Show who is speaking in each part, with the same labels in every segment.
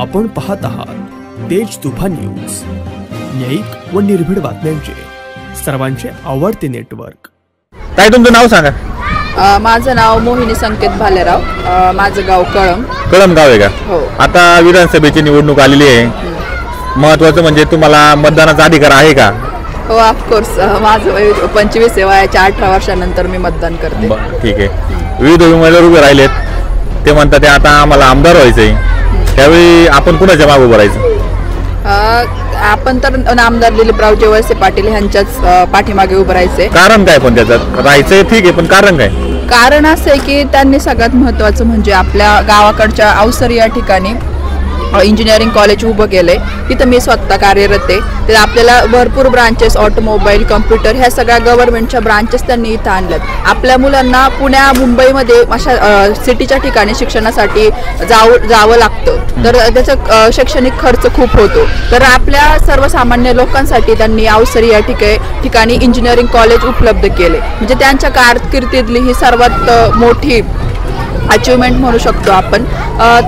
Speaker 1: आपण पाहत आहात तेज तुफान न्यूज, न्यायिक व निर्भीड बातम्यांचे सर्वांचे आवडते नेटवर्क।
Speaker 2: काय तुमचं नाव सांगा?
Speaker 3: माझं नाव मोहिनी संकेत भालेराव, माझं गाव
Speaker 2: कळम गाव आहे का?
Speaker 3: हो।
Speaker 2: आता विधानसभेची निवडणूक आलेली आहे, महत्त्वाचं म्हणजे तुम्हाला मतदानाचा अधिकार आहे का?
Speaker 3: हो, ऑफकोर्स। माझं 25 वयाच्या 18 वर्षानंतर मी मतदान करते।
Speaker 2: ठीक आहे। विविध उमेदवार उभे राहिलेत, ते म्हणतात ते आता आम्हाला आमदार व्हायचंय, त्यावेळी आपण कुणाच्या मागे उभं राहायचं?
Speaker 3: आपण तर आमदार दिलीपरावजी वळसे पाटील यांच्याच पाठीमागे उभं राहायचे।
Speaker 2: कारण काय पण त्याच्यात? राहायचंय ठीक आहे, पण कारण काय?
Speaker 3: कारण असं आहे की त्यांनी सगळ्यात महत्त्वाचं म्हणजे आपल्या गावाकडच्या अवसर या ठिकाणी इंजिनिअरिंग कॉलेज उभं केलंय। तिथं मी स्वतः कार्यरत आहे। तर आपल्याला भरपूर ब्रांचेस, ऑटोमोबाईल, कम्प्युटर ह्या सगळ्या गव्हर्नमेंटच्या ब्रांचेस त्यांनी इथं आणल्यात। आपल्या मुलांना पुण्या मुंबईमध्ये अशा सिटीच्या ठिकाणी शिक्षणासाठी जावं लागतं, तर त्याचा शैक्षणिक खर्च खूप होतो। तर आपल्या सर्वसामान्य लोकांसाठी त्यांनी अवसरी या ठिकाणी इंजिनिअरिंग कॉलेज उपलब्ध केले। म्हणजे त्यांच्या कारकिर्दीतली ही सर्वात मोठी अचिव्हमेंट म्हणू शकतो आपण।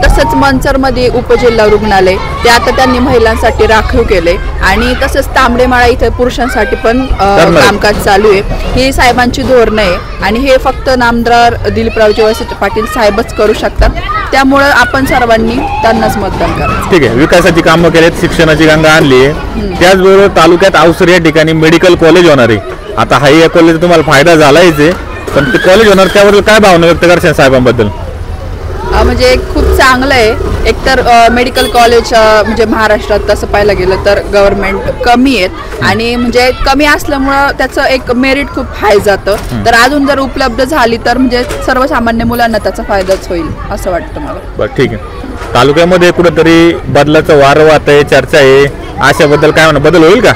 Speaker 3: तसंच मनसरमध्ये उपजिल्हा रुग्णालय ते आता त्यांनी महिलांसाठी राखीव केले, आणि तसंच तांबडेमाळा इथे पुरुषांसाठी पण कामकाज चालू आहे। ही साहेबांची धोरणं आहे, आणि हे फक्त नामदार दिलीपरावजी वळसे पाटील साहेबच करू शकतात। त्यामुळं आपण सर्वांनी त्यांनाच मतदान करायचं।
Speaker 2: ठीक आहे। विकासाची कामं केलीत, शिक्षणाची गंगा आणली आहे, त्याचबरोबर तालुक्यात अवसर या ठिकाणी मेडिकल कॉलेज होणार आहे। आता हा या कॉलेज तुम्हाला फायदा झालाच आहे, पण ते कॉलेज होणार त्याबद्दल काय भावना व्यक्त करशाल साहेबांबद्दल?
Speaker 3: म्हणजे खूप चांगलं आहे। एकतर मेडिकल कॉलेज म्हणजे महाराष्ट्रात तसं पाहायला गेलं तर गव्हर्नमेंट कमी आहेत, आणि म्हणजे कमी असल्यामुळं त्याचं एक मेरिट खूप हाय जातं। तर अजून जर उपलब्ध झाली तर म्हणजे सर्वसामान्य मुलांना त्याचा फायदाच होईल असं वाटतं मला।
Speaker 2: बरं, ठीक आहे। तालुक्यामध्ये कुठेतरी बदलाचं वारं वाहत आहे, चर्चा आहे, अशाबद्दल काय होणार? बदल होईल का?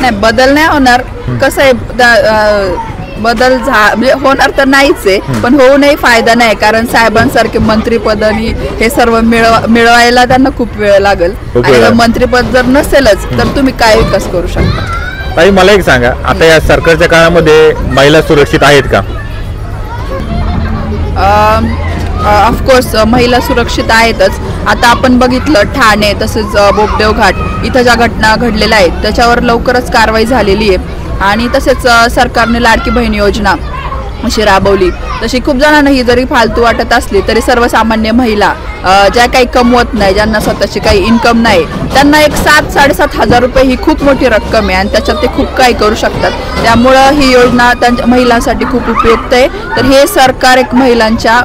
Speaker 3: नाही, बदल नाही होणार। कसं आहे, बदल म्हणजे होणार तर नाहीच आहे, पण होऊनही फायदा नाही, कारण साहेबांसारखे मंत्रीपद आणि हे सर्व मिळवायला त्यांना खूप वेळ लागेल, आणि मंत्रीपद जर नसेलच तर तुम्ही काय विकास करू शकता?
Speaker 2: ताई, मला एक सांगा, आता या सरकारच्या काळामध्ये महिला सुरक्षित आहेत का?
Speaker 3: ऑफकोर्स महिला सुरक्षित आहेतच। आता आपण बघितलं ठाणे तसेच बोपदेव घाट इथं ज्या घटना घडलेल्या आहेत त्याच्यावर लवकरच कारवाई झालेली आहे, आणि तसेच सरकारने लाडकी बहीण योजना अशी राबवली। तशी खूप जणांना ही जरी फालतू वाटत असली तरी सर्वसामान्य महिला ज्या काही कमवत नाही, ज्यांना स्वतःची काही इन्कम नाही, त्यांना एक 7-7.5 हजार रुपये ही खूप मोठी रक्कम आहे, आणि त्याच्यात ते खूप काही करू शकतात। त्यामुळं ही योजना त्यांच्या महिलांसाठी खूप उपयुक्त आहे। तर हे सरकार एक महिलांच्या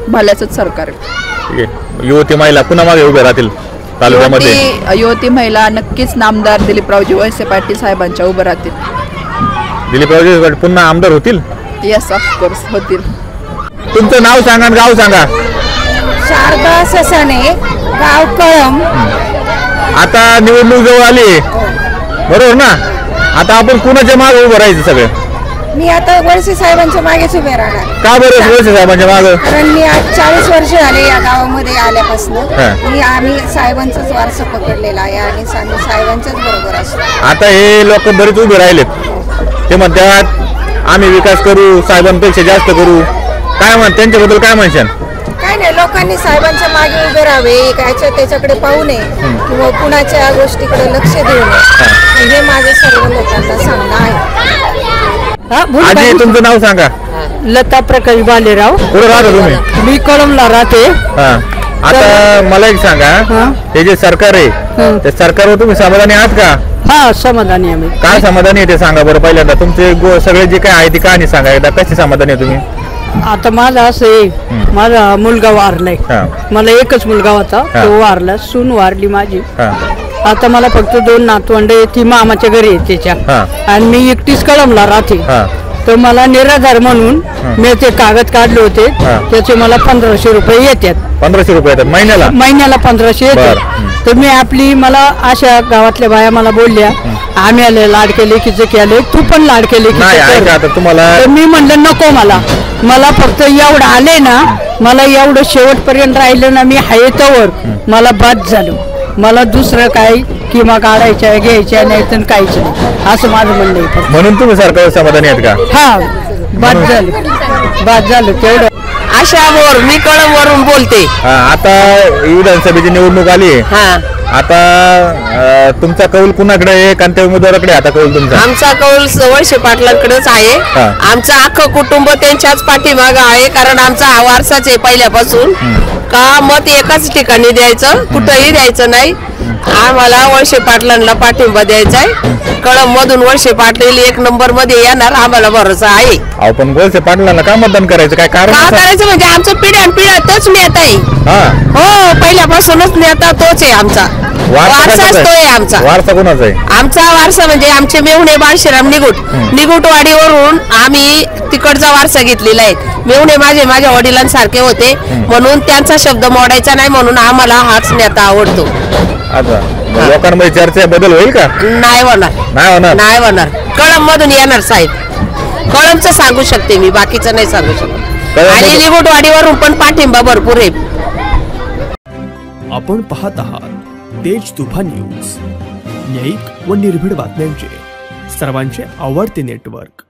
Speaker 3: भल्याचंच सरकार आहे।
Speaker 2: युवती महिला पुन्हा मागे उभे राहतील तालुक्यामध्ये?
Speaker 3: युवती महिला नक्कीच नामदार दिलीपरावजी वळसे पाटील साहेबांच्या उभं राहतील।
Speaker 2: दिलीपरावजी पुन्हा आमदार होतील?
Speaker 3: येस, ऑफकोर्स होतील।
Speaker 2: तुमचं नाव सांगा, गाव सांगा?
Speaker 4: शारदा ससाने, गाव कळम।
Speaker 2: आता निवडणूक जवळ आली बरोबर ना, आता आपण कुणाच्या मागे उभं राहायचं? सगळे
Speaker 4: मी आता वळसे साहेबांच्या मागेच उभे राहणार।
Speaker 2: का बरं वळसे साहेबांच्या मागे?
Speaker 4: कारण मी आज 40 वर्ष झाले या गावामध्ये आल्यापासून आम्ही साहेबांचाच वारसा पकडलेला आहे, आणि साहेबांच्याच बरोबर असतो।
Speaker 2: आता हे लोक बरेच उभे राहिलेत, ते म्हणतात आम्ही विकास करू, साहेबांपेक्षा जास्त करू, काय त्यांच्याबद्दल काय म्हणशाल?
Speaker 4: काय नाही, लोकांनी साहेबांच्या मागे उभे राहावे, त्याच्याकडे पाहू नये किंवा कुणाच्या गोष्टीकडे लक्ष देऊ नये, हे माझे सर्व लोकांना सांगणं आहे।
Speaker 2: आजी, तुमचं नाव सांगा?
Speaker 5: लता प्रकाश भालेराव।
Speaker 2: कुठे राहता तुम्ही?
Speaker 5: मी कळमला राहते।
Speaker 2: आता मला एक सांगा, हे जे सरकार आहे त्या सरकारवर तुम्ही समाधानी आहात का?
Speaker 5: हा, समाधानी आहे।
Speaker 2: काय समाधानी आहे ते सांगा बरं पहिल्यांदा। तुमचे सगळे जे काय आहे ती कहाणी सांगा एकदा, कशी समाधानी आहे तुम्ही?
Speaker 5: आता माझा असं आहे, माझा मुलगा वारलाय, मला एकच मुलगा होता, तो वारला, सून वारली माझी। आता मला फक्त 2 नातवंड आहे, ती मामाच्या घरी आहे त्याच्या, आणि मी एकटीच कळमला राहते। तर मला निराधार म्हणून मी ते कागद काढले होते, त्याचे मला 1500 रुपये येतात।
Speaker 2: 1500 रुपये येतात महिन्याला?
Speaker 5: महिन्याला 1500 येतात। तर मी अशा गावातल्या बाया मला बोलल्या, आम्ही आले लाडके लेकीचे केले, तू पण लाडके लेकीचे तुम्हाला? मी म्हणलं नको, मला फक्त एवढं आले ना, मला एवढं शेवटपर्यंत राहिलं ना, मी हाय तोवर मला बाद झालं। मला दुसरं काही किंवा काढायच्या घ्यायच्या नाही तर काहीच नाही, असं माझं म्हणणं आहे।
Speaker 2: म्हणून तुम्ही सरकारवर समाधानी आहेत का?
Speaker 5: हा, बाद झालं तेवढं।
Speaker 6: आशा बोर, मी कळमवरून बोलते.
Speaker 2: आता विधानसभेची निवडणूक आली आहे. आता तुमचा कौल कुणाकडे आहे, कोणत्या उमेदवाराकडे आता कौल तुमचा?
Speaker 6: आमचा कौल वळसे पाटलांकडेच आहे. आमचं अख्खं कुटुंब त्यांच्याच पाठीमागं आहे, कारण आमचा हा वारसाच आहे पहिल्यापासून का मत एकाच ठिकाणी द्यायचं, कुठंही द्यायचं नाही. आम्हाला वळसे पाटलांना पाठिंबा द्यायचा आहे. कळम मधून वळसे पाटील 1 नंबर मध्ये येणार, आम्हाला भरोसा आहे.
Speaker 2: आपण वळसे पाटलांना का मतदान करायचं, काय कारण
Speaker 6: का करायचं म्हणजे आमचं पिढ्यानपिढ्या तोच नेता आहे. हो, पहिल्यापासूनच नेता तोच आहे आमचा. वारसाच तो आहे आमचा.
Speaker 2: वारसा कोणाचा आहे?
Speaker 6: आमचा वारसा म्हणजे आमचे मेहुणे बाळशीराम निगुटवाडीवरून आम्ही तिकडचा वारसा घेतलेला आहे. मेहुणे माझ्या वडिलांसारखे होते, म्हणून त्यांचा शब्द मोडायचा नाही, म्हणून आम्हाला हाच नेता आवडतो.
Speaker 2: आता लोकांमध्ये चर्चा बदल होईल का?
Speaker 6: नाही होणार. नाही होणार. कळम मधून येणार साहेब. कळमचं सांगू शकते मी, बाकीचं नाही सांगू शकत. आणि निगुटवाडीवरून पण पाठिंबा भरपूर आहे.
Speaker 1: आपण पाहत आहात तेज तुफान न्यूज, न्यायिक व निर्भीड बातम्यांचे सर्वांचे आवडते नेटवर्क.